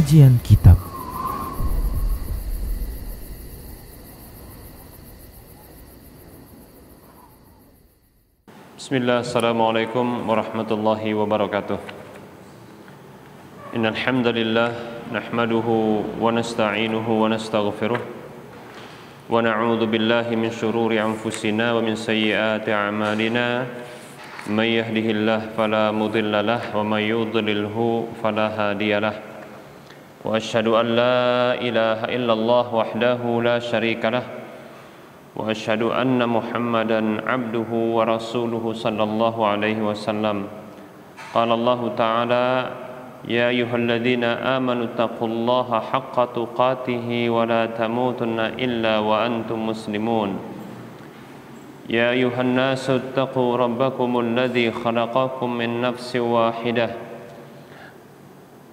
Kajian Kitab. Bismillah, assalamualaikum warahmatullahi wabarakatuh. Innal hamdalillah nahmaduhu wa nasta'inuhu wa nastaghfiruh wa na'udzu billahi min shururi anfusina wa min sayyiati a'malina. May yahdihillahu fala mudilla lahu wa may yudlilhu fala hadiyalah. Wa asyhadu an la ilaha illallah wahdahu la syarika lah. Wa asyhadu anna Muhammadan abduhu wa rasuluhu sallallahu alaihi wasallam. Qala Allah ta'ala, ya ayyuhalladzina amanu taqullaha haqqa tuqatih wa la tamutunna illa wa antum muslimun. Ya ayyuhan nasu taqu rabbakumul ladzi khalaqakum min nafsin wahidah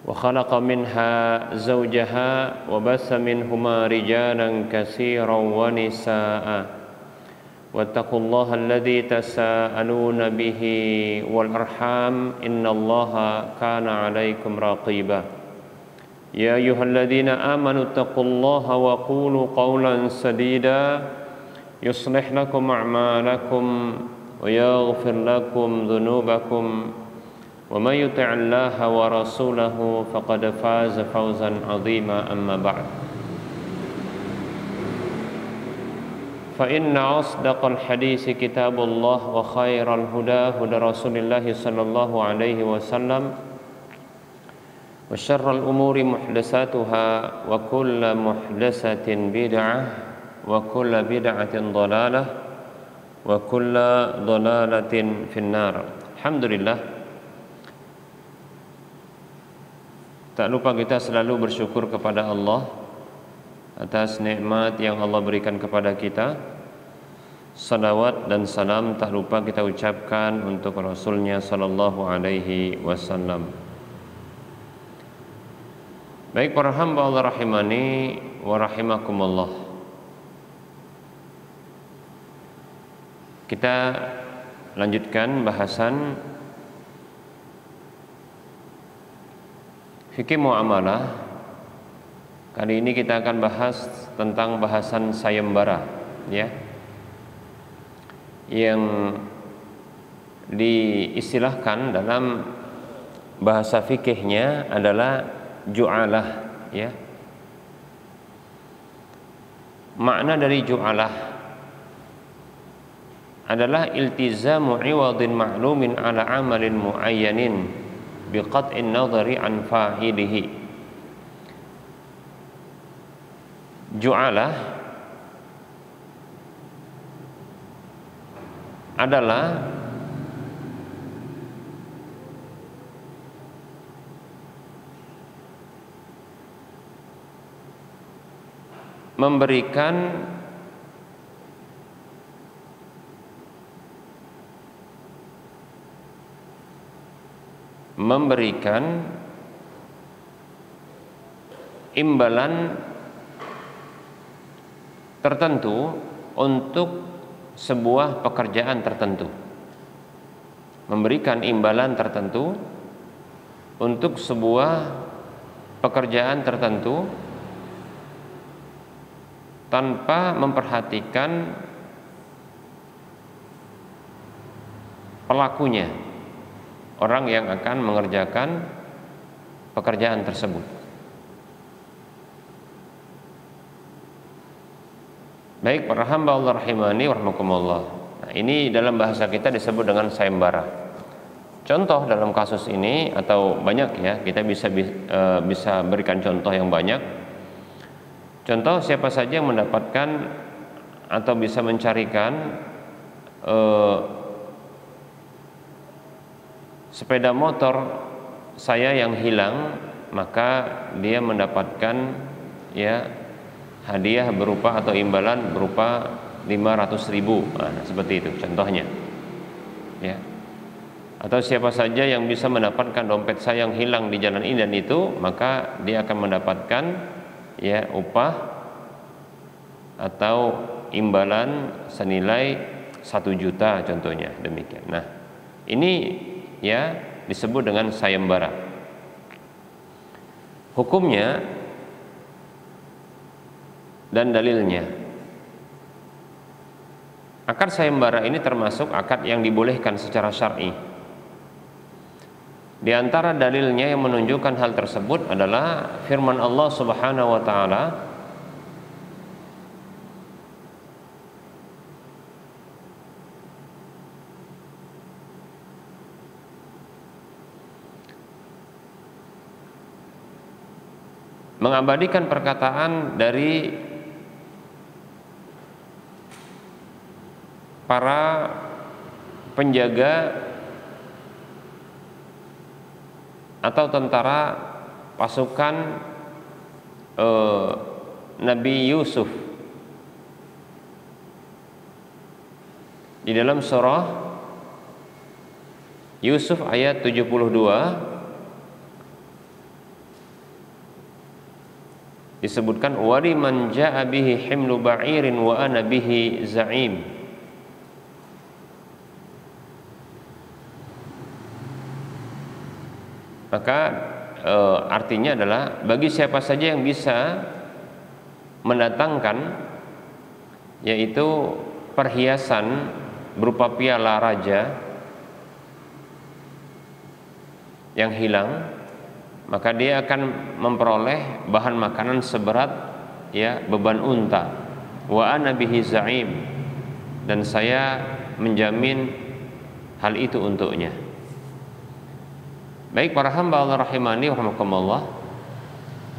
wa khalaqa minha zawjaha wa bassa minhuma rijalan katsiran wa nisaa'a wattaqullaha alladzi tasaaluna bihi wal arham innallaha kana 'alaikum raqiba. Ya ayyuhalladzina amanu taqullaha wa qulu qawlan sadida yuslih lakum a'malakum wa yaghfir lakum dhunubakum wa may yuti'illaha wa rasulahu faqad faza fawzan 'azima. Amma ba'd. Fa inna asdaqal hadisi kitabullah wa khairal huda huda Rasulillah sallallahu alaihi wasallam wa syarrul umuri muhdatsatuha wa kullu muhdatsatin bid'ah wa kullu bid'atin dhalalah wa kullu dhalalatin finnar. Alhamdulillah, tak lupa kita selalu bersyukur kepada Allah atas nikmat yang Allah berikan kepada kita. Salawat dan salam tak lupa kita ucapkan untuk Rasulnya sallallahu alaihi wasallam. Baik para hamba Allah rahimani wa rahimakumullah, kita lanjutkan bahasan fikih muamalah. Kali ini kita akan bahas tentang bahasan sayembara, ya, yang diistilahkan dalam bahasa fikihnya adalah ju'alah, ya. Makna dari ju'alah adalah iltizamu iwadin ma'lumin ala amalin muayyanin biqat'in nadhari an fa'ilihi. Ju'alah adalah memberikan imbalan tertentu untuk sebuah pekerjaan tertentu, memberikan imbalan tertentu untuk sebuah pekerjaan tertentu tanpa memperhatikan pelakunya, orang yang akan mengerjakan pekerjaan tersebut. Baik para hamba Allah rahimani warahmatullah. Nah, ini dalam bahasa kita disebut dengan sayembara. Contoh dalam kasus ini atau banyak, ya, kita bisa berikan contoh yang banyak. Contoh, siapa saja yang mendapatkan atau bisa mencarikan sepeda motor saya yang hilang, maka dia mendapatkan, ya, hadiah berupa atau imbalan berupa 500.000. Nah, seperti itu contohnya, ya. Atau siapa saja yang bisa mendapatkan dompet saya yang hilang di jalan ini dan itu, maka dia akan mendapatkan, ya, upah atau imbalan senilai 1 juta contohnya, demikian. Nah, ini, ya, disebut dengan sayembara. hukumnya dan dalilnya. Akad sayembara ini termasuk akad yang dibolehkan secara syar'i. Di antara dalilnya yang menunjukkan hal tersebut adalah firman Allah Subhanahu wa taala, mengabadikan perkataan dari para penjaga atau tentara pasukan Nabi Yusuf di dalam surah Yusuf ayat 72 disebutkan wali man jaa bihi himlu ba'irin wa ana bihi za'im. Maka artinya adalah bagi siapa saja yang bisa mendatangkan yaitu perhiasan berupa piala raja yang hilang, maka dia akan memperoleh bahan makanan seberat beban unta. Wa ana bihi za'im, dan saya menjamin hal itu untuknya. Baik para hamba Allah rahimani rahimakumullah.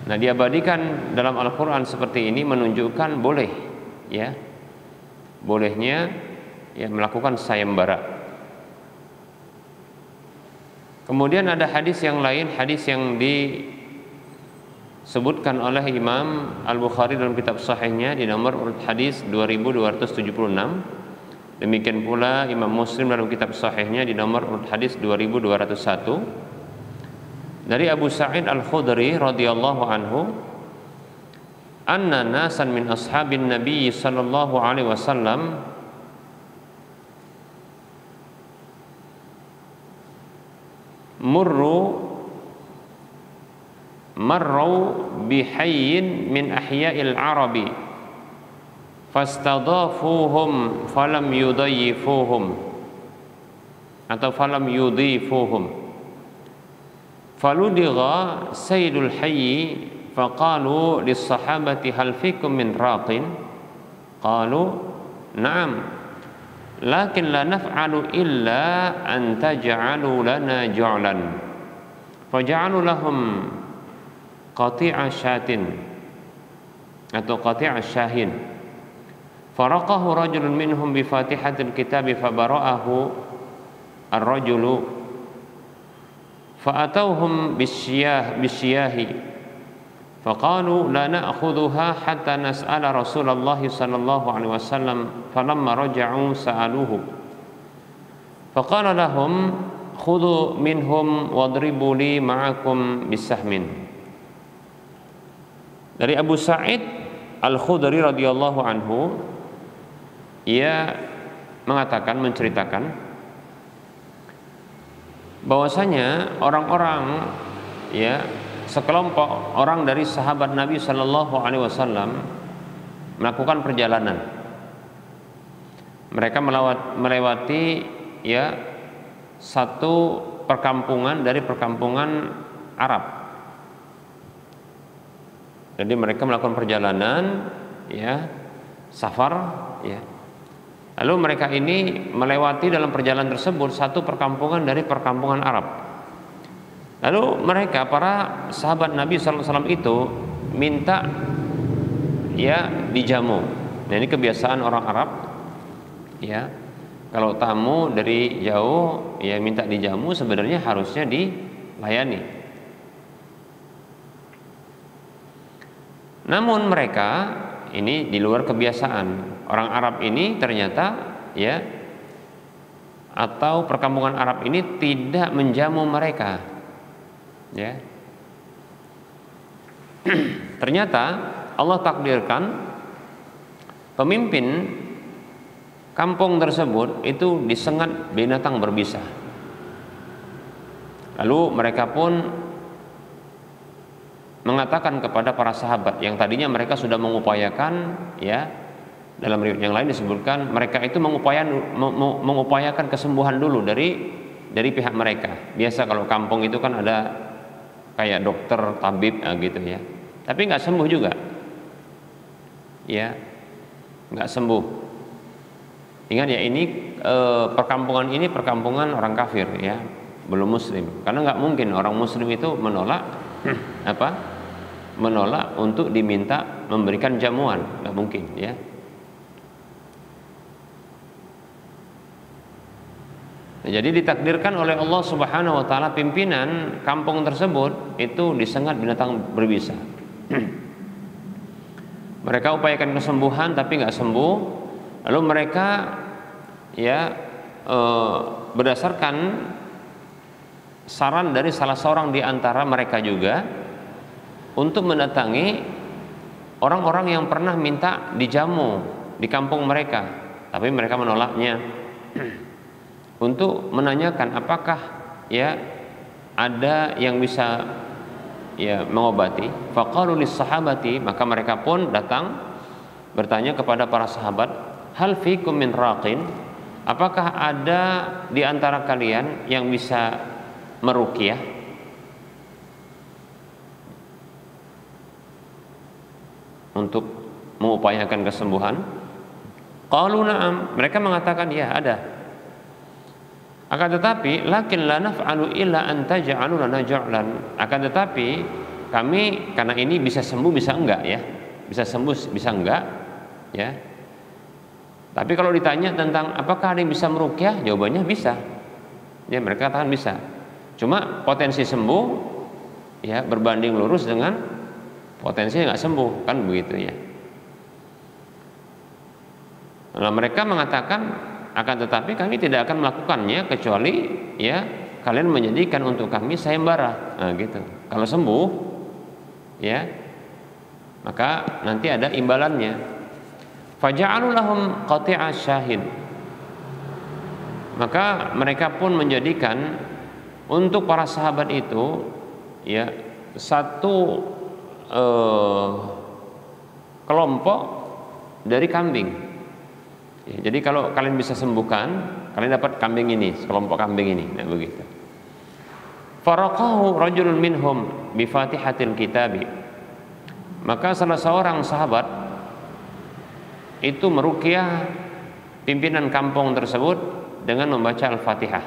Nah, diabadikan dalam Al-Qur'an seperti ini menunjukkan bolehnya melakukan sayembara. Kemudian ada hadis yang lain, hadis yang disebutkan oleh Imam Al-Bukhari dalam kitab sahihnya di nomor urut hadis 2276. Demikian pula Imam Muslim dalam kitab sahihnya di nomor urut hadis 2201. Dari Abu Sa'id Al-Khudri radhiyallahu anhu, anna nasan min ashabin Nabi sallallahu alaihi wasallam marru bihayyin min ahya'il arabi fastadafuhum falam yudayyifuhum atau falam yudhifuhum faludigha sayyidul hayyi faqalu lis-sahabati hal fikum min raqin qalu na'am lakin la naf'alu illa an taj'alu lana ju'lan faj'alu lahum qati'a syatin atau qati'a syahin faraqahu rajulun minhum bi fatihatil kitabi fabara'ahu ar-rajulu fa'atawhum bisyiyahi faqalu la na'khudhuha hatta nas'ala Rasulullah sallallahu alaihi wasallam falamma raja'u sa'aluhu faqala lahum khudhu minhum wadribu li ma'akum bisahmin. Dari Abu Sa'id Al-Khudri radhiyallahu anhu, ia menceritakan bahwasanya orang-orang sekelompok orang dari sahabat Nabi Shallallahu Alaihi Wasallam melakukan perjalanan. Mereka melewati satu perkampungan dari perkampungan Arab. Jadi mereka melakukan perjalanan safar. Lalu mereka ini melewati dalam perjalanan tersebut satu perkampungan dari perkampungan Arab. Lalu mereka para sahabat Nabi SAW itu minta dijamu. Nah, ini kebiasaan orang Arab. Kalau tamu dari jauh minta dijamu, sebenarnya harusnya dilayani. Namun mereka ini di luar kebiasaan. Orang Arab ini ternyata atau perkampungan Arab ini tidak menjamu mereka. Ternyata Allah takdirkan pemimpin kampung tersebut itu disengat binatang berbisa. Lalu mereka pun mengatakan kepada para sahabat yang tadinya mereka sudah mengupayakan, ya, dalam riwayat yang lain disebutkan mereka itu mengupayakan kesembuhan dulu dari pihak mereka. Biasa kalau kampung itu kan ada kayak dokter, tabib, gitu ya. Tapi nggak sembuh juga, ya, nggak sembuh. Ingat ya, ini perkampungan ini perkampungan orang kafir, ya, belum muslim. Karena nggak mungkin orang muslim itu menolak menolak untuk diminta memberikan jamuan, nggak mungkin, ya. Jadi ditakdirkan oleh Allah Subhanahu wa taala pimpinan kampung tersebut itu disengat binatang berbisa. Mereka upayakan kesembuhan tapi nggak sembuh. Lalu mereka, ya, berdasarkan saran dari salah seorang di antara mereka juga untuk mendatangi orang-orang yang pernah minta dijamu di kampung mereka, tapi mereka menolaknya. Untuk menanyakan apakah, ya, ada yang bisa, ya, mengobati. Faqalu lis-sahabati, maka mereka pun datang bertanya kepada para sahabat, hal fikum min raqin, apakah ada di antara kalian yang bisa meruqyah? Untuk mengupayakan kesembuhan. Qalu na'am, mereka mengatakan ya ada. Akan tetapi lakin la naf'alu illa an taj'alu lana ja'lan. Akan tetapi kami, karena ini bisa sembuh bisa enggak, ya. Bisa sembuh bisa enggak, ya. Tapi kalau ditanya tentang apakah ada yang bisa meruqyah, jawabannya bisa. Ya, mereka katakan bisa. Cuma potensi sembuh, ya, berbanding lurus dengan potensi nggak sembuh, kan begitu, ya. Nah, mereka mengatakan akan tetapi kami tidak akan melakukannya kecuali, ya, kalian menjadikan untuk kami sayembara, gitu. Kalau sembuh, ya, maka nanti ada imbalannya. Faja'alu lahum qati'a syahid. Maka mereka pun menjadikan untuk para sahabat itu, ya, satu kelompok dari kambing. Ya, jadi kalau kalian bisa sembuhkan, kalian dapat kambing ini, sekelompok kambing ini, nah begitu. Faraqahu rajulun minhum bi Fatihatil Kitabi. Maka salah seorang sahabat itu meruqyah pimpinan kampung tersebut dengan membaca Al-Fatihah.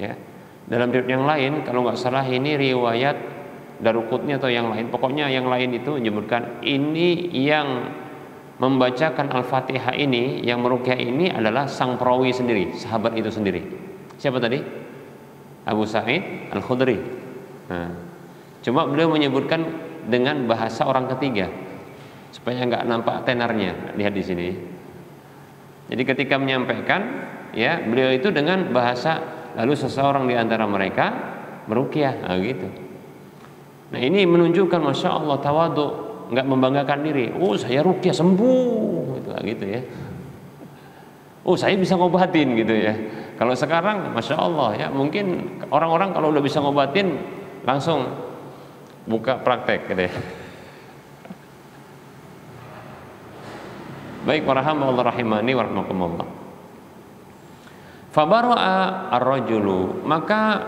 Ya. Dalam riwayat yang lain, kalau nggak salah ini riwayat Daruqutni atau yang lain, pokoknya yang lain itu menyebutkan ini yang membacakan Al-Fatihah ini, yang meruqyah ini adalah sang perawi sendiri, sahabat itu sendiri. Siapa tadi? Abu Sa'id Al-Khudri. Nah, cuma beliau menyebutkan dengan bahasa orang ketiga supaya nggak nampak tenarnya. Lihat di sini. Jadi ketika menyampaikan, ya, beliau itu dengan bahasa, lalu seseorang di antara mereka meruqyah, gitu. Nah, ini menunjukkan masya Allah tawadhu, nggak membanggakan diri. Oh, saya ruqyah sembuh, gitu ya. Oh, saya bisa ngobatin, gitu ya. Kalau sekarang, masya Allah, ya, mungkin orang-orang kalau udah bisa ngobatin langsung buka praktek, gitu ya. Baik, para hamba Allah rahimani wa rahmakumullah. Fabara'a ar-rajulu, maka,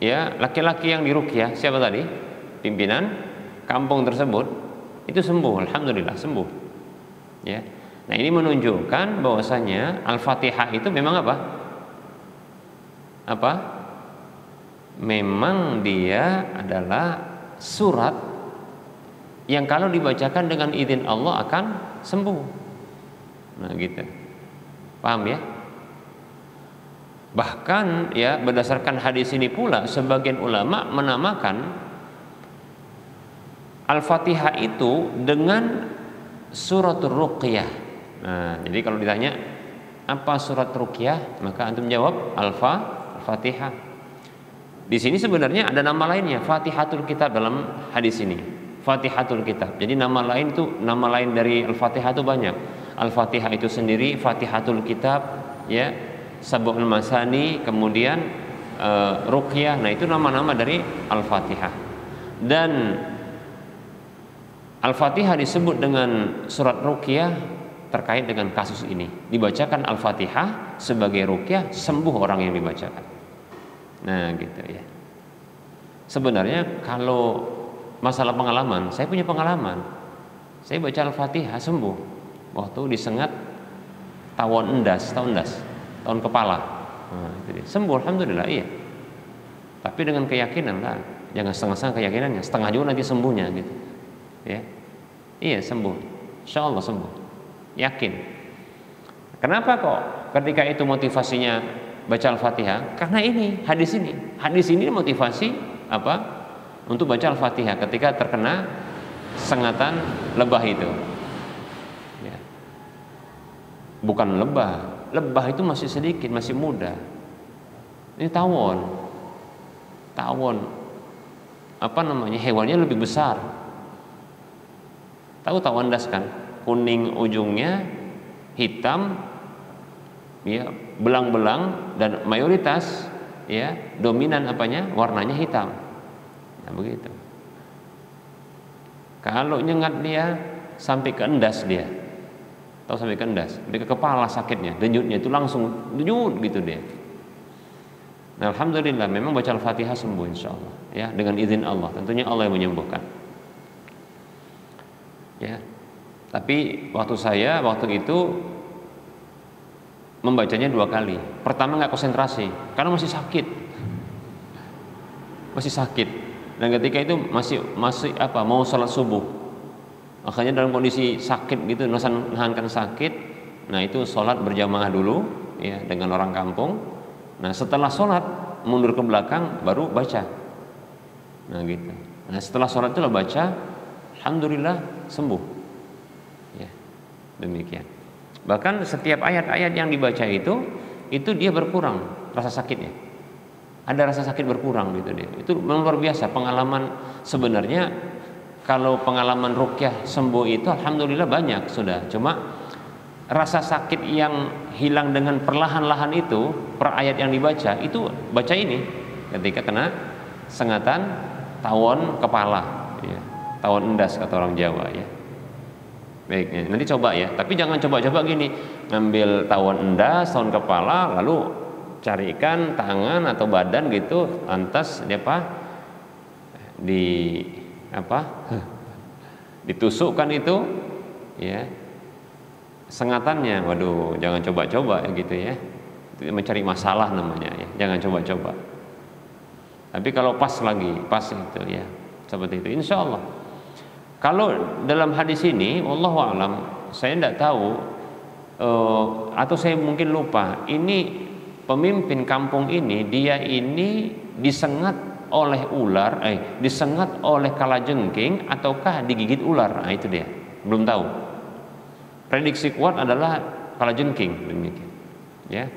ya, laki-laki yang diruqyah, siapa tadi? Pimpinan kampung tersebut itu sembuh, alhamdulillah sembuh, ya. Nah, ini menunjukkan bahwasanya Al-Fatihah itu memang apa? Memang dia adalah surat yang kalau dibacakan dengan izin Allah akan sembuh. Nah, gitu. Paham ya? Bahkan, ya, berdasarkan hadis ini pula sebagian ulama menamakan Al-Fatihah itu dengan suratul ruqyah. Nah, jadi kalau ditanya apa surat ruqyah, maka antum jawab Al-Fatihah. Di sini sebenarnya ada nama lainnya, Fatihatul Kitab dalam hadis ini. Fatihatul Kitab. Jadi nama lain dari Al-Fatihah itu banyak. Al-Fatihah itu sendiri, Fatihatul Kitab, ya, Sab'ul Masani, kemudian Ruqyah. Nah, itu nama-nama dari Al-Fatihah. Dan Al-Fatihah disebut dengan surat ruqyah terkait dengan kasus ini. Dibacakan Al-Fatihah sebagai ruqyah, sembuh orang yang dibacakan. Nah, gitu ya. Sebenarnya kalau masalah pengalaman, saya punya pengalaman. Saya baca Al-Fatihah sembuh waktu disengat tawon endas, tawon kepala. Nah, itu dia. Sembuh, alhamdulillah, iya. Tapi dengan keyakinan lah, jangan setengah-setengah keyakinannya, setengah juga nanti sembuhnya gitu. Ya. Iya, sembuh. Insyaallah sembuh. Yakin. Kenapa kok ketika itu motivasinya baca Al-Fatihah? Karena ini, hadis ini. Hadis ini motivasi apa? Untuk baca Al-Fatihah ketika terkena sengatan lebah itu. Ya. Bukan lebah. Lebah itu masih sedikit, masih muda. Ini tawon. Apa namanya? Hewannya lebih besar. Tahu tawon das kan? Kuning ujungnya, hitam, ya, belang-belang, dan mayoritas ya dominan apanya? Warnanya hitam. Nah, begitu. Kalau nyengat dia sampai ke endas dia. Tahu sampai ke endas, sampai ke kepala sakitnya, denyutnya itu langsung denyut gitu dia. Nah, alhamdulillah memang baca Al-Fatihah sembuh insyaallah ya, dengan izin Allah. Tentunya Allah yang menyembuhkan. Ya. Tapi waktu itu membacanya 2 kali. Pertama nggak konsentrasi karena masih sakit. Dan ketika itu masih mau sholat subuh. Makanya dalam kondisi sakit gitu, nahankan sakit. Nah, itu sholat berjamaah dulu ya dengan orang kampung. Nah, setelah sholat mundur ke belakang baru baca. Nah, gitu. Nah, setelah sholat itu baca, alhamdulillah sembuh. Ya, demikian. Bahkan setiap ayat-ayat yang dibaca itu dia berkurang rasa sakitnya. Ada rasa sakit berkurang gitu dia. Itu luar biasa pengalaman. Sebenarnya kalau pengalaman ruqyah sembuh itu alhamdulillah banyak sudah. Cuma rasa sakit yang hilang dengan perlahan-lahan itu per ayat yang dibaca itu baca ini ketika kena sengatan tawon kepala ya. Tawon endas kata orang Jawa ya. Baik ya. Nanti coba ya, tapi jangan coba-coba gini ngambil tawon endas, tawon kepala lalu carikan tangan atau badan gitu lantas ditusukkan itu ya sengatannya. Waduh, jangan coba-coba ya gitu ya. Itu mencari masalah namanya ya. Jangan coba-coba. Tapi kalau pas itu ya. Seperti itu insyaallah. Kalau dalam hadis ini wallahu alam, saya tidak tahu atau saya mungkin lupa. Ini pemimpin kampung ini dia ini disengat oleh ular, disengat oleh kalajengking ataukah digigit ular. Nah, itu dia. Belum tahu. Prediksi kuat adalah kalajengking demikian. Ya.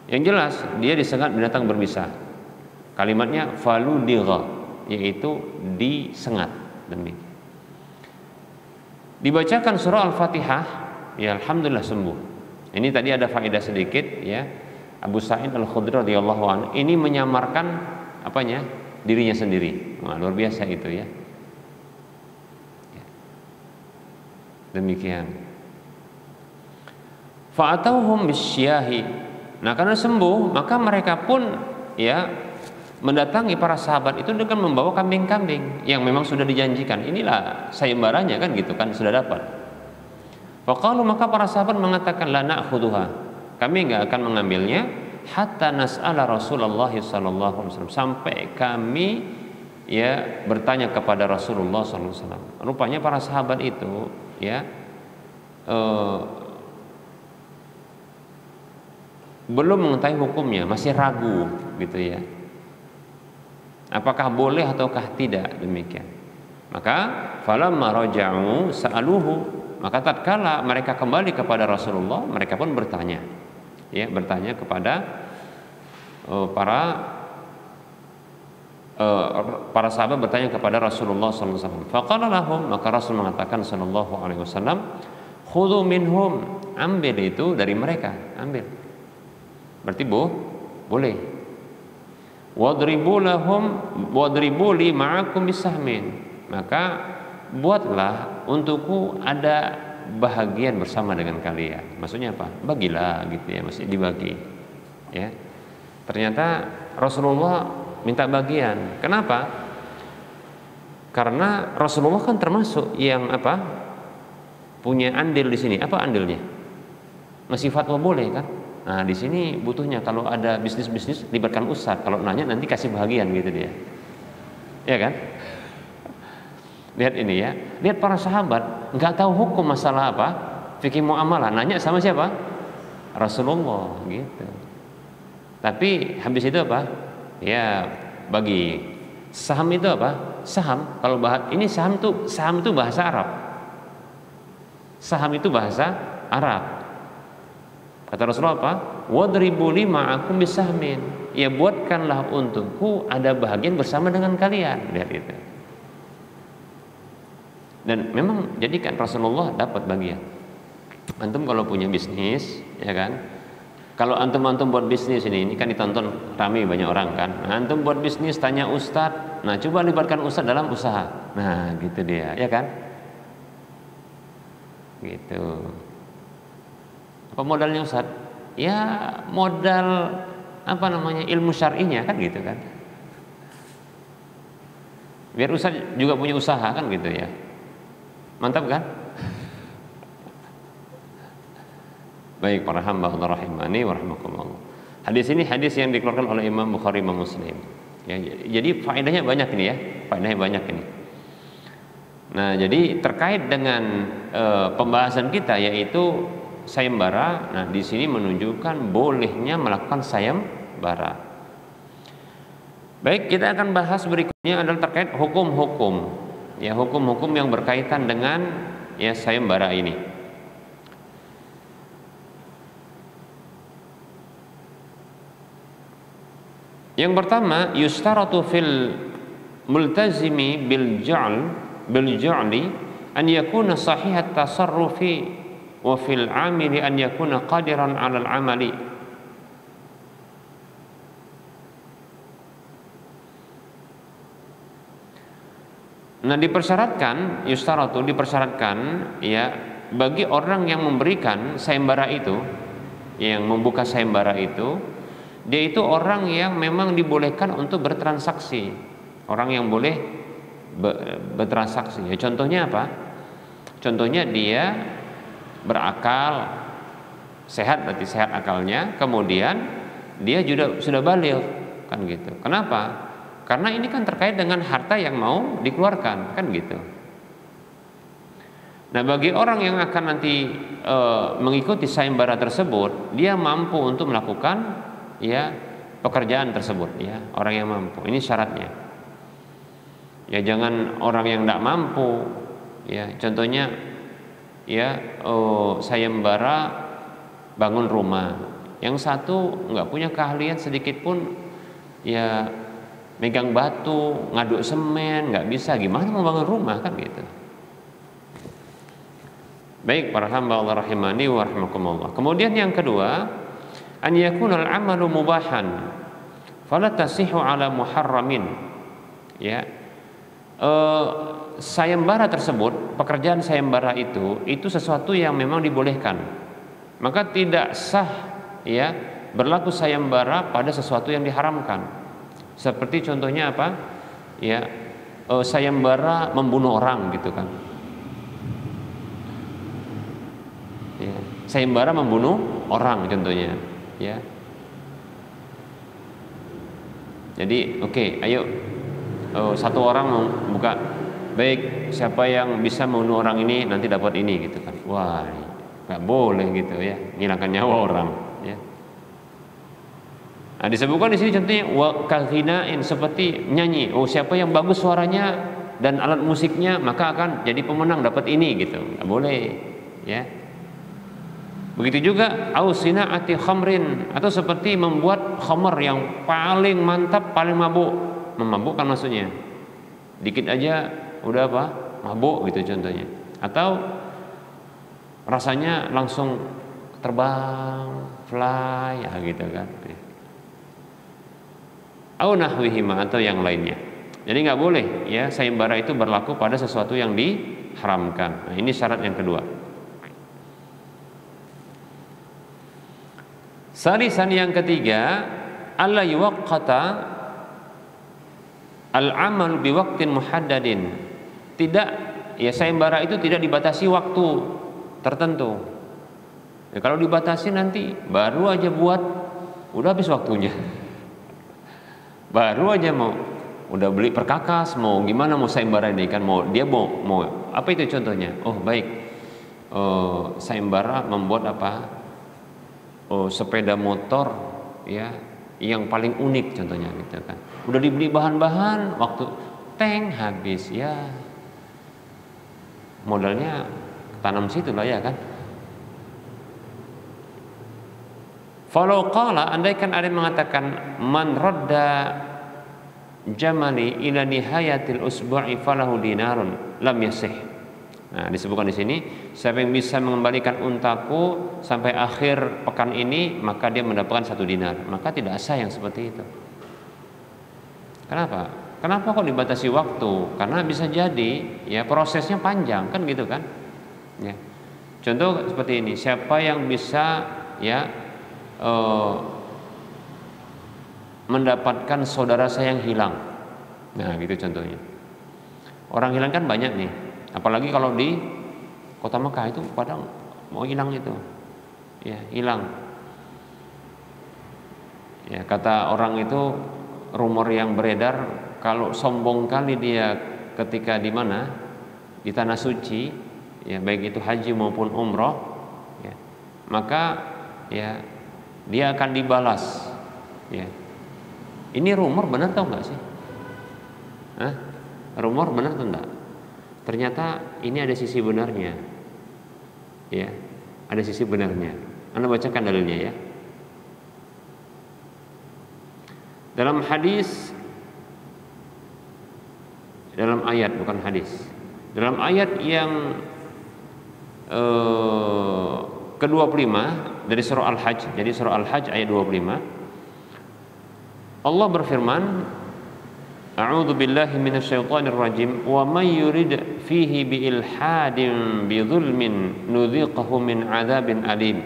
Yang jelas dia disengat binatang berbisa. Kalimatnya faludigha, yaitu disengat demikian. Dibacakan surah Al-Fatihah, ya alhamdulillah sembuh. Ini tadi ada faedah sedikit ya. Abu Sa'id Al-Khudri radhiyallahu anhu ini menyamarkan apanya? Dirinya sendiri. Nah, luar biasa itu ya. Demikian. Fa'atauhum bisyahi. Nah, karena sembuh, maka mereka pun ya mendatangi para sahabat itu dengan membawa kambing-kambing yang memang sudah dijanjikan. Inilah sayembaranya kan gitu kan sudah dapat. Faqalu, maka para sahabat mengatakan la na'khudhuha. Kami enggak akan mengambilnya hatta nas'ala Rasulullah sallallahu alaihi wasallam, sampai kami ya bertanya kepada Rasulullah sallallahu alaihi wasallam. Rupanya para sahabat itu ya belum mengetahui hukumnya, masih ragu gitu ya. Apakah boleh ataukah tidak demikian. Maka falamma raja'u sa'aluhu, maka tatkala mereka kembali kepada Rasulullah, mereka pun bertanya. Ya, bertanya kepada para sahabat bertanya kepada Rasulullah sallallahu alaihi wasallam. Faqala lahum, maka Rasul mengatakan sallallahu alaihi wasallam, khudhu minhum, ambil itu dari mereka, ambil. Berarti boleh. wadribu li ma'akum bisahmin, maka buatlah untukku ada bahagian bersama dengan kalian. Maksudnya apa? Bagilah gitu ya, mesti dibagi. Ya. Ternyata Rasulullah minta bagian. Kenapa? Karena Rasulullah kan termasuk yang apa? Punya andil di sini. Apa andilnya? Masih fatwa boleh kan? Nah, di sini butuhnya kalau ada bisnis-bisnis libatkan ustadz. Kalau nanya nanti kasih bahagian gitu dia. Ya kan? Lihat ini ya. Lihat para sahabat nggak tahu hukum masalah apa? Fikih muamalah. Nanya sama siapa? Rasulullah gitu. Tapi habis itu apa? Ya bagi. Saham itu apa? Saham. Kalau ini saham itu bahasa Arab. Saham itu bahasa Arab. Kata Rasulullah apa? Wadribu li ma'akum bisahmin. Ya buatkanlah untukku ada bahagian bersama dengan kalian. Lihat itu. Dan memang jadikan Rasulullah dapat bagian. Antum kalau punya bisnis, ya kan? Kalau antum buat bisnis ini kan ditonton ramai banyak orang kan. Nah, antum buat bisnis tanya ustadz. Nah, coba libatkan ustadz dalam usaha. Nah, gitu dia, ya kan? Gitu. Apa modalnya Ustaz? Ya modal apa namanya ilmu syar'inya kan gitu kan. Biar Ustaz juga punya usaha kan gitu ya. Mantap kan? Baik para hamba Allah rahimani wa rahimakumullah. Hadis ini hadis yang dikeluarkan oleh Imam Bukhari, Imam Muslim. Ya, jadi faedahnya banyak ini ya. Faedahnya banyak ini. Nah, jadi terkait dengan pembahasan kita yaitu sayembara. Nah, di sini menunjukkan bolehnya melakukan sayembara. Baik, kita akan bahas berikutnya adalah terkait hukum-hukum. Ya, hukum-hukum yang berkaitan dengan ya sayembara ini. Yang pertama, yustaratu fil multazimi bil ja'li an yakuna sahihat tasarrufi wa fil 'amili an yakuna qadiran 'alal 'amali. Nah, dipersyaratkan ya bagi orang yang memberikan sayembara itu, yang membuka sayembara itu, dia itu orang yang memang dibolehkan untuk bertransaksi, orang yang boleh bertransaksi. Ya, contohnya apa? Contohnya dia berakal, sehat, berarti sehat akalnya, kemudian dia juga sudah baligh kan gitu. Kenapa? Karena ini kan terkait dengan harta yang mau dikeluarkan kan gitu. Nah, bagi orang yang akan nanti mengikuti sayembara tersebut, dia mampu untuk melakukan ya pekerjaan tersebut ya, orang yang mampu. Ini syaratnya. Ya jangan orang yang tidak mampu. Ya, contohnya ya sayembara bangun rumah, yang satu nggak punya keahlian sedikit pun ya megang batu, ngaduk semen, nggak bisa, gimana mau bangun rumah kan gitu. Baik para hamba Allah rahimani wa rahimakumullah. Kemudian yang kedua, an yakunal amalu mubahan fala tasihu ala muharramin. Ya, sayembara tersebut, pekerjaan sayembara itu sesuatu yang memang dibolehkan, maka tidak sah ya berlaku sayembara pada sesuatu yang diharamkan. Seperti contohnya apa? Ya, sayembara membunuh orang gitu kan. Ya, sayembara membunuh orang contohnya, ya. Jadi, oke, ayo satu orang mau buka, baik siapa yang bisa membunuh orang ini nanti dapat ini gitu kan. Wah, nggak boleh gitu ya, menghilangkan nyawa orang. Ya. Nah, disebutkan di sini contohnya wa kaghinain, seperti nyanyi. Oh, siapa yang bagus suaranya dan alat musiknya maka akan jadi pemenang dapat ini gitu. Nggak boleh, ya. Begitu juga ausinaati khamrin, atau seperti membuat khamr yang paling mantap, paling mabuk. Memabukkan maksudnya. Dikit aja udah apa? Mabuk gitu contohnya. Atau rasanya langsung terbang, fly ya gitu kan. au nahwihima atau yang lainnya. Jadi nggak boleh ya sayembara itu berlaku pada sesuatu yang diharamkan. Nah, ini syarat yang kedua. Salisan yang ketiga, alla yuwaqqata al-amal biwaqtin muhaddadin. Tidak ya sayembara itu tidak dibatasi waktu tertentu. Ya, kalau dibatasi nanti baru aja buat udah habis waktunya. Baru aja mau udah beli perkakas, mau gimana mau sayembara ini kan mau apa itu contohnya? Oh baik, sayembara membuat apa? Sepeda motor ya yang paling unik contohnya gitu kan. Udah dibeli bahan-bahan, waktu tank habis ya modalnya tanam situ lah ya kan. Falau qala, andaikan ada yang mengatakan man radda jamali ila nihayatil usbu'i falahu dinarun lam yasih. Nah, disebutkan di sini, siapa yang bisa mengembalikan untaku sampai akhir pekan ini, maka dia mendapatkan 1 dinar. Maka tidak sah yang seperti itu. Kenapa? Kenapa kok dibatasi waktu? Karena bisa jadi ya prosesnya panjang kan gitu kan? Ya. Contoh seperti ini, siapa yang bisa ya mendapatkan saudara saya yang hilang. Nah, gitu contohnya. Orang hilang kan banyak nih. Apalagi kalau di kota Mekah itu padang mau hilang itu. Ya, hilang. Ya, kata orang itu rumor yang beredar kalau sombong kali dia ketika di mana? Di tanah suci, ya baik itu haji maupun umroh, ya. Maka ya dia akan dibalas. Ya. Ini rumor benar atau enggak sih? Hah? Rumor benar atau enggak? Ternyata ini ada sisi benarnya. Ya, ada sisi benarnya. Anda bacakan dalilnya ya. Dalam hadis, dalam ayat bukan hadis. Dalam ayat yang ke-25 dari surah Al-Hajj. Jadi surah Al-Hajj ayat 25. Allah berfirman, A'udzu billahi minasyaitonir rajim wa may yurid fihi bi ilhadin bi dzulmin nudhiqahu min adzabin alim.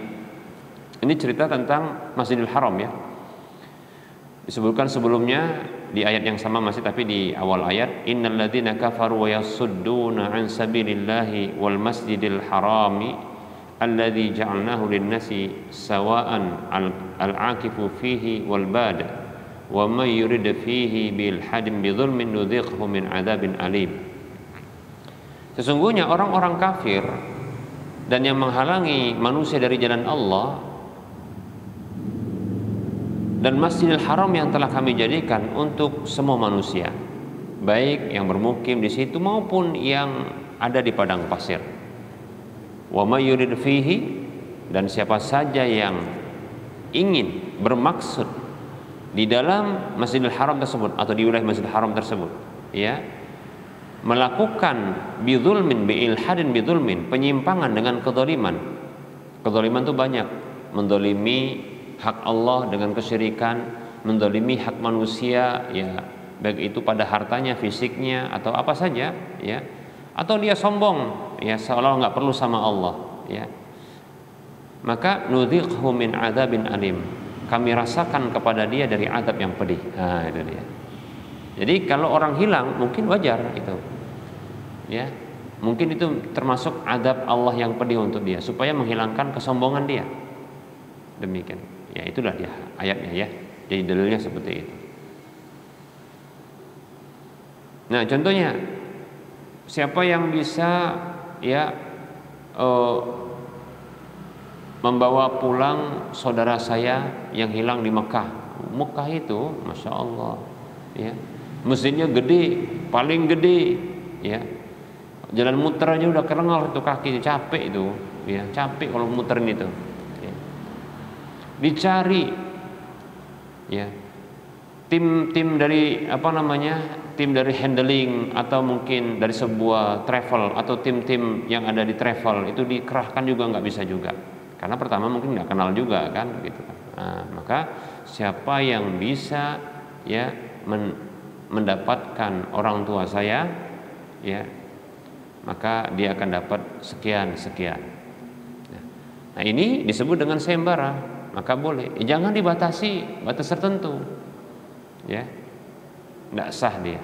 Ini cerita tentang Masjidil Haram ya. Disebutkan sebelumnya di ayat yang sama masih tapi di awal ayat innal ladzina kafaru wa yasudduna an sabilillahi wal masjidil harami alladzi ja'alnahu lin-nasi sawa'an al-'akifu fihi wal bad wa may yurid fihi bil hadim bi dzulmin nudhiqhu min adzabin alim. Sesungguhnya orang-orang kafir dan yang menghalangi manusia dari jalan Allah dan Masjidil Haram yang telah kami jadikan untuk semua manusia, baik yang bermukim di situ maupun yang ada di padang pasir. Wa may yurid fihi, dan siapa saja yang ingin bermaksud di dalam Masjidil Haram tersebut atau di wilayah Masjidil Haram tersebut ya melakukan bidzulmin biilhadin bidzulmin, penyimpangan dengan kezaliman. Kezaliman itu banyak, mendolimi hak Allah dengan kesyirikan, mendolimi hak manusia ya baik itu pada hartanya, fisiknya atau apa saja ya, atau dia sombong ya seolah nggak perlu sama Allah ya, maka nudhiqhu min adzabin alim, kami rasakan kepada dia dari azab yang pedih. Nah, itu dia. Jadi kalau orang hilang mungkin wajar itu. Ya. Mungkin itu termasuk azab Allah yang pedih untuk dia supaya menghilangkan kesombongan dia. Demikian. Ya, itulah dia ayatnya ya. Jadi dalilnya seperti itu. Nah, contohnya siapa yang bisa ya membawa pulang saudara saya yang hilang di Mekah. Mekah itu, masya Allah, ya, masjidnya gede, paling gede, ya, jalan muter aja udah kerengal itu kaki, capek itu, ya, capek kalau muterin itu. Ya. Dicari, ya, tim dari apa namanya, tim dari handling atau mungkin dari sebuah travel atau tim-tim yang ada di travel itu dikerahkan juga nggak bisa juga. Karena pertama mungkin nggak kenal juga kan gitu kan. Nah, maka siapa yang bisa ya mendapatkan orang tua saya, ya, maka dia akan dapat sekian. Nah, ini disebut dengan sayembara, maka boleh. Jangan dibatasi batas tertentu, ya, tidak sah dia.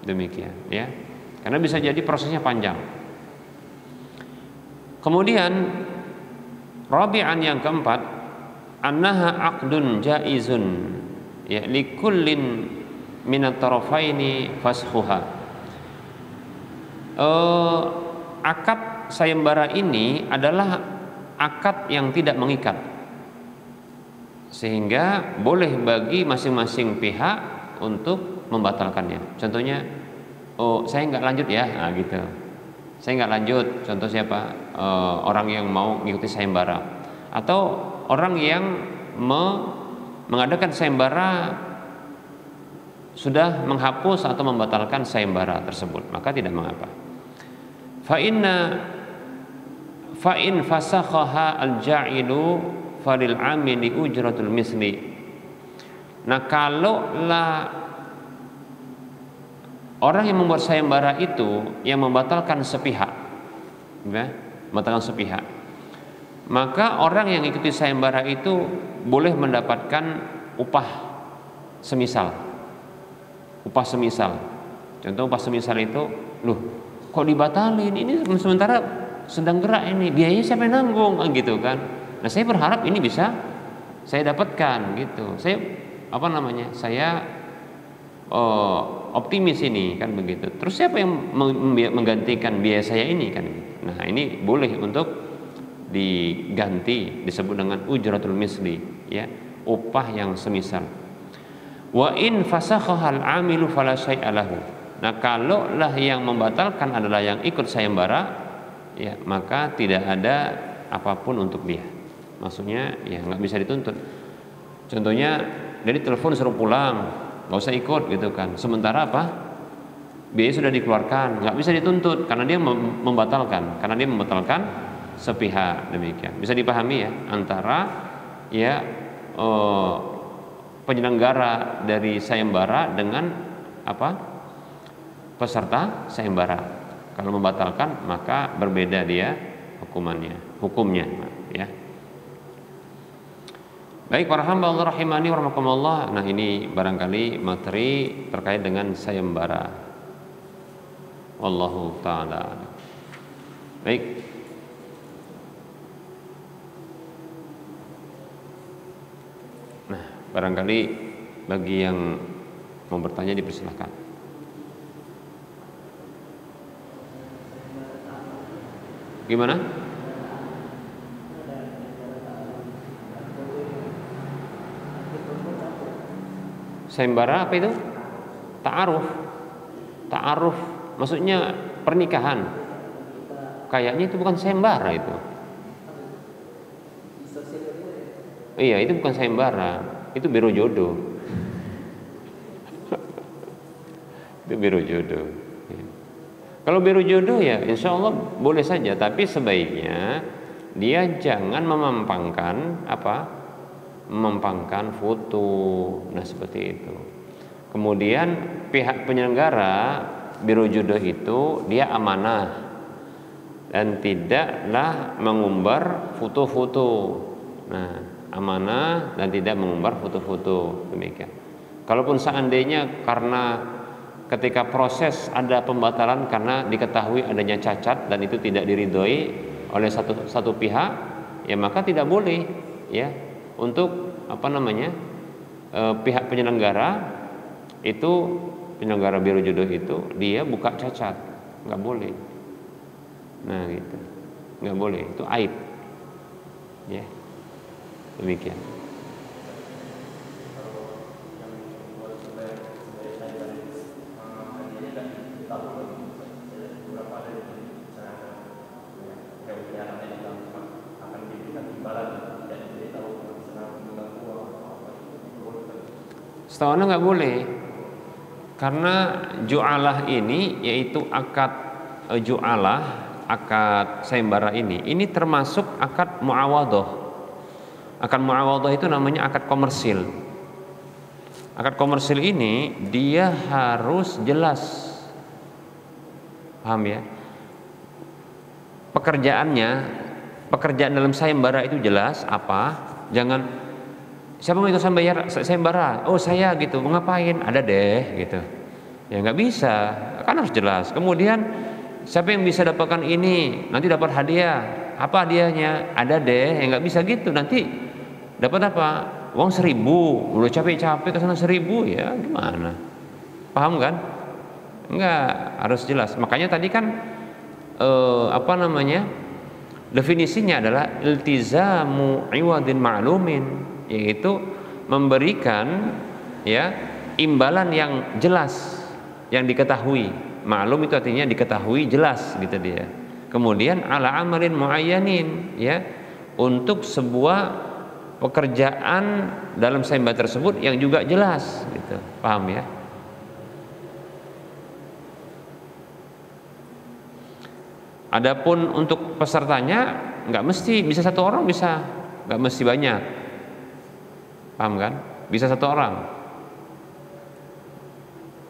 Demikian, ya, karena bisa jadi prosesnya panjang. Kemudian rabi'an yang keempat, annaha aqdun jaizun, ya, likullin minat tarafaini fashuha. Akad sayembara ini adalah akad yang tidak mengikat, sehingga boleh bagi masing-masing pihak untuk membatalkannya. Contohnya, oh saya nggak lanjut ya, nah, gitu. Saya nggak lanjut. Contoh siapa? Orang yang mau mengikuti sayembara, atau orang yang mengadakan sayembara sudah menghapus atau membatalkan sayembara tersebut, maka tidak mengapa. Fa in fasakhaha al-ja'ilu falil amili ujratul misli. Nah, kalaulah orang yang membuat sayembara itu yang membatalkan sepihak, ya, maka orang yang ikuti sayembara itu boleh mendapatkan upah semisal. Contoh upah semisal itu, loh, kok dibatalin? Ini sementara sedang gerak, ini biayanya siapa yang nanggung, gitu kan? Nah, saya berharap ini bisa saya dapatkan, gitu. Saya optimis ini, kan begitu. Terus siapa yang menggantikan biaya saya ini, kan? Nah, ini boleh untuk diganti, disebut dengan ujratul misli, ya, upah yang semisal. Wa in fasakhahal amilu fala syai'a lahu. Nah, kalaulah yang membatalkan adalah yang ikut sayembara, ya, maka tidak ada apapun untuk dia. Maksudnya, ya, nggak bisa dituntut. Contohnya, dari telepon suruh pulang, nggak usah ikut, gitu kan. Sementara apa? Biaya sudah dikeluarkan, nggak bisa dituntut karena dia membatalkan sepihak. Demikian bisa dipahami, ya, antara, ya, penyelenggara dari sayembara dengan peserta sayembara. Kalau membatalkan maka berbeda dia hukumnya, ya. Baik, para hamba Allah rahimani wa rahmakumullah. Nah, ini barangkali materi terkait dengan sayembara. Wallahu ta'ala. Baik. Nah, barangkali bagi yang mau bertanya dipersilahkan. Gimana? Sayembara apa itu? Ta'aruf maksudnya pernikahan. Kayaknya itu bukan sayembara itu. Iya, itu bukan sayembara, itu biro jodoh. Itu biro jodoh. Kalau biro jodoh, ya insya Allah boleh saja, tapi sebaiknya dia jangan memampangkan foto. Nah, seperti itu. Kemudian pihak penyelenggara biro jodoh itu dia amanah dan tidaklah mengumbar foto-foto. Nah, amanah dan tidak mengumbar foto-foto, demikian. Kalaupun seandainya karena ketika proses ada pembatalan karena diketahui adanya cacat dan itu tidak diridhoi oleh satu pihak, ya maka tidak boleh, ya, untuk pihak penyelenggara biro jodoh itu dia buka cacat, nggak boleh. Nah, gitu, nggak boleh, itu aib, ya. Demikian. Setahu Anda nggak boleh, karena ju'alah ini, yaitu akad akad sayembara ini termasuk akad muawadhah. Akad muawadhah itu namanya akad komersil. Akad komersil ini dia harus jelas, paham ya? Pekerjaan dalam sayembara itu jelas apa? Jangan siapa mau itu sayembara? Oh saya gitu, mau ngapain? Ada deh gitu. Ya nggak bisa, kan harus jelas. Kemudian siapa yang bisa dapatkan ini? Nanti dapat hadiah. Apa hadiahnya? Ada deh. Ya nggak bisa gitu. Nanti dapat apa? Uang 1.000, udah capek-capek ke sana 1.000, ya gimana? Paham kan? Enggak, harus jelas. Makanya tadi kan definisinya adalah iltizamu iwadin ma'lumin, yaitu memberikan ya imbalan yang jelas, yang diketahui. Ma'lum itu artinya diketahui, jelas gitu dia. Kemudian ala amalin muayyanin, ya, untuk sebuah pekerjaan dalam sayembara tersebut yang juga jelas gitu. Paham ya? Adapun untuk pesertanya nggak mesti bisa satu orang, bisa nggak mesti banyak, paham kan? Bisa satu orang.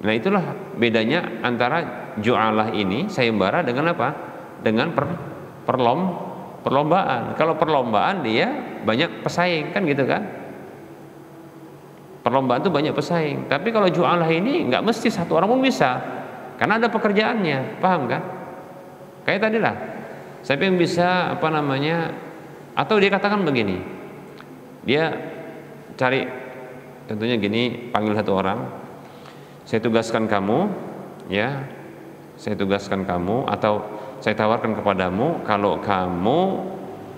Nah itulah bedanya antara ju'alah ini sayembara dengan apa? Dengan perlombaan. Kalau perlombaan dia banyak pesaing kan gitu kan? Perlombaan itu banyak pesaing. Tapi kalau ju'alah ini nggak mesti satu orang pun bisa, karena ada pekerjaannya, paham kan? Kayak tadi lah, siapa yang bisa atau dia katakan begini, dia cari, tentunya gini, panggil satu orang, saya tugaskan kamu, ya, saya tugaskan kamu atau saya tawarkan kepadamu, kalau kamu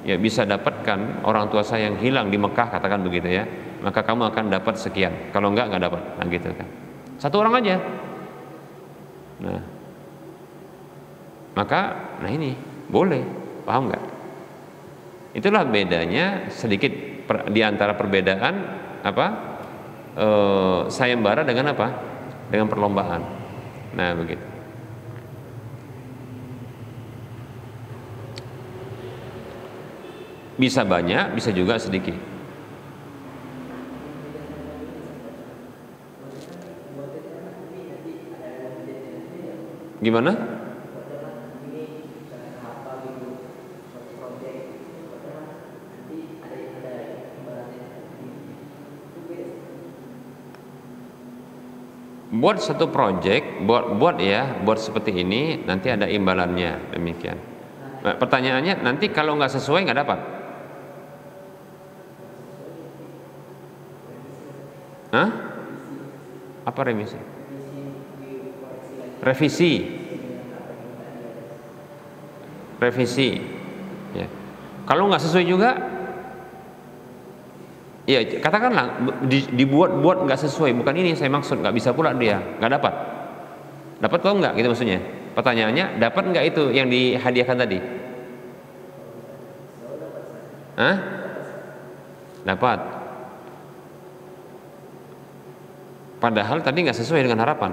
ya bisa dapatkan orang tua saya yang hilang di Mekah, katakan begitu ya, maka kamu akan dapat sekian, kalau enggak dapat, nah gitu kan, satu orang aja. Nah maka, nah ini boleh, paham nggak? Itulah bedanya sedikit di antara perbedaan sayembara dengan apa? Dengan perlombaan. Nah begitu. Bisa banyak, bisa juga sedikit. Gimana? Buat satu project, buat seperti ini, nanti ada imbalannya, demikian. Nah, pertanyaannya, nanti kalau nggak sesuai nggak dapat? Hah? Apa remisi? Revisi. Ya. Kalau nggak sesuai juga, ya katakanlah dibuat nggak sesuai, bukan ini yang saya maksud, nggak bisa pula dia, nggak dapat kok nggak gitu maksudnya. Pertanyaannya, dapat nggak itu yang dihadiahkan tadi? Hah? Dapat. Padahal tadi nggak sesuai dengan harapan.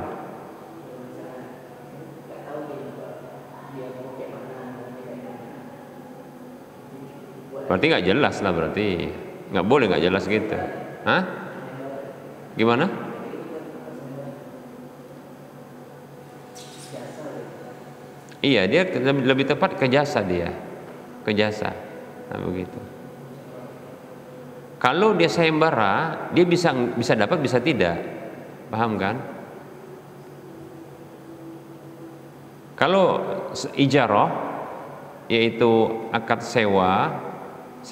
Berarti nggak jelas lah, berarti nggak boleh nggak jelas gitu. Hah? Gimana? Iya, dia lebih tepat ke jasa dia, ke jasa. Nah begitu. Kalau dia sayembara, dia bisa dapat, bisa tidak, paham kan? Kalau ijarah, yaitu akad sewa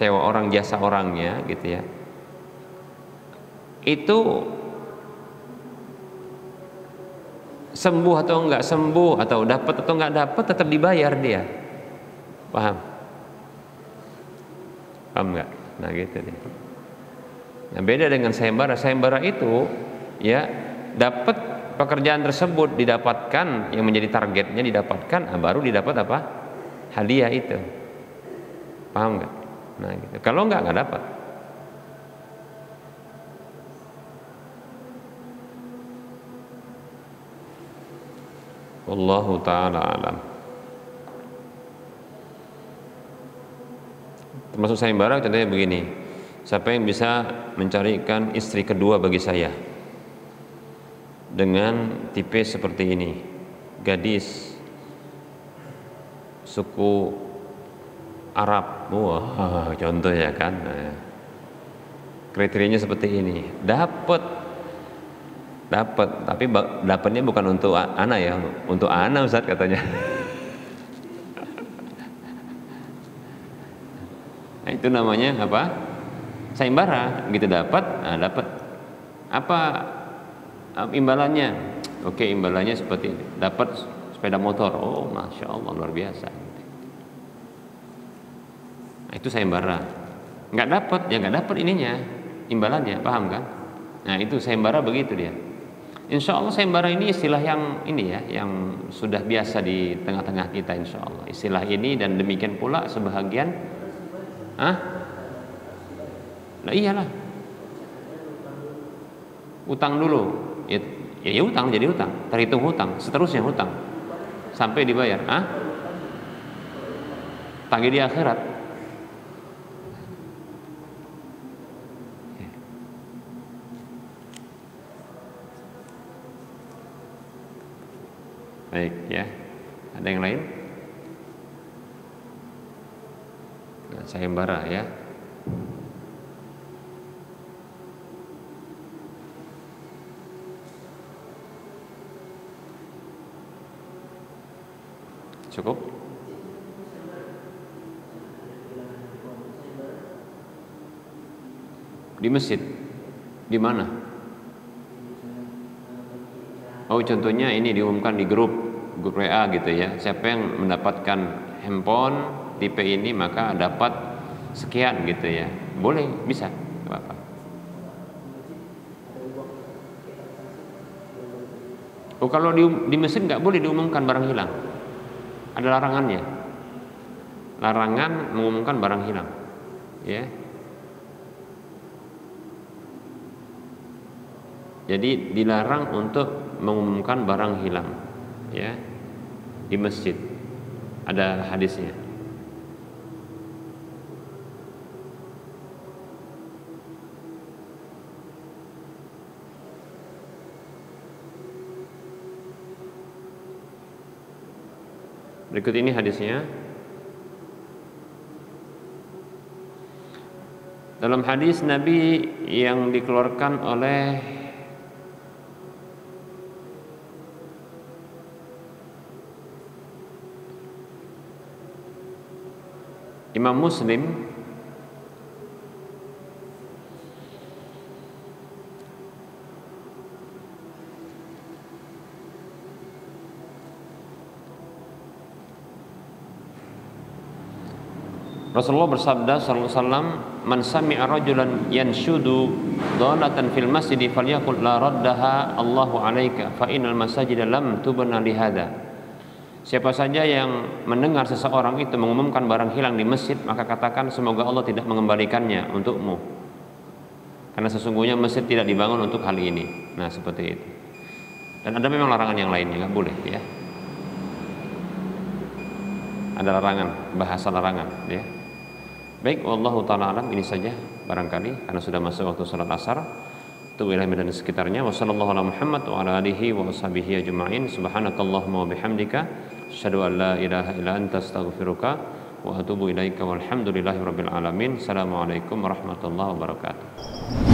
orang, jasa orangnya gitu ya, itu sembuh atau enggak sembuh, atau dapat atau enggak dapat, tetap dibayar dia, paham enggak? Nah gitu deh. Nah beda dengan sayembara itu ya, dapat pekerjaan tersebut didapatkan, yang menjadi targetnya didapatkan, baru didapat apa? Hadiah itu, paham enggak? Nah gitu. Kalau enggak dapat. Wallahu ta'ala alam. Termasuk sayembara contohnya begini, siapa yang bisa mencarikan istri kedua bagi saya? dengan tipe seperti ini, gadis suku Arab, wah contoh ya kan, kriterianya seperti ini, dapat, tapi dapatnya bukan untuk anak ya, untuk anak Ustaz katanya. Nah, itu namanya apa? Sayembara, gitu dapat, dapat apa imbalannya? Oke, imbalannya seperti ini, dapat sepeda motor, oh masya Allah luar biasa. Nah, itu sayembara. Nggak dapat, ya nggak dapat ininya, imbalannya, paham kan? Nah itu sayembara begitu dia. Insya Allah sayembara ini istilah yang ini ya, yang sudah biasa di tengah-tengah kita insya Allah. Istilah ini dan demikian pula sebahagian, nah iyalah, utang dulu, ya utang jadi utang, terhitung hutang, seterusnya hutang sampai dibayar, tagih di akhirat. Baik ya, ada yang lain? Nah, sayembara ya. Cukup? Di masjid? Di mana? Oh contohnya ini diumumkan di grup WA gitu ya. Siapa yang mendapatkan handphone tipe ini maka dapat sekian gitu ya. Boleh, bisa, nggak apa-apa. Oh kalau di masjid nggak boleh diumumkan barang hilang. Ada larangannya. Larangan mengumumkan barang hilang. Ya. Jadi dilarang untuk mengumumkan barang hilang, ya, di masjid. Ada hadisnya. Berikut ini hadisnya. Dalam hadis Nabi yang dikeluarkan oleh Imam Muslim, Rasulullah bersabda sallallahu alaihi wasallam, "Man sami'a rajulan yanshudu dhalatan fil masjid falyaqul la raddaha Allahu 'alaika fa innal masajida lam tubna li hadza." Siapa saja yang mendengar seseorang itu mengumumkan barang hilang di masjid, maka katakan semoga Allah tidak mengembalikannya untukmu. Karena sesungguhnya masjid tidak dibangun untuk hal ini. Nah, seperti itu. Dan ada memang larangan yang lainnya, nggak boleh ya. Ada larangan, bahasa larangan ya. Baik, wallahu taala alam, ini saja barangkali karena sudah masuk waktu salat asar. Itu wilayah dan sekitarnya. Wassallallahu ala Muhammad wa ala alihi wa washabihi ajma'in. Subhanakallahumma wa bihamdika asyhadu an la ilaha illa anta astaghfiruka wa atubu ilaika walhamdulillahi rabbil alamin. Assalamualaikum warahmatullahi wabarakatuh.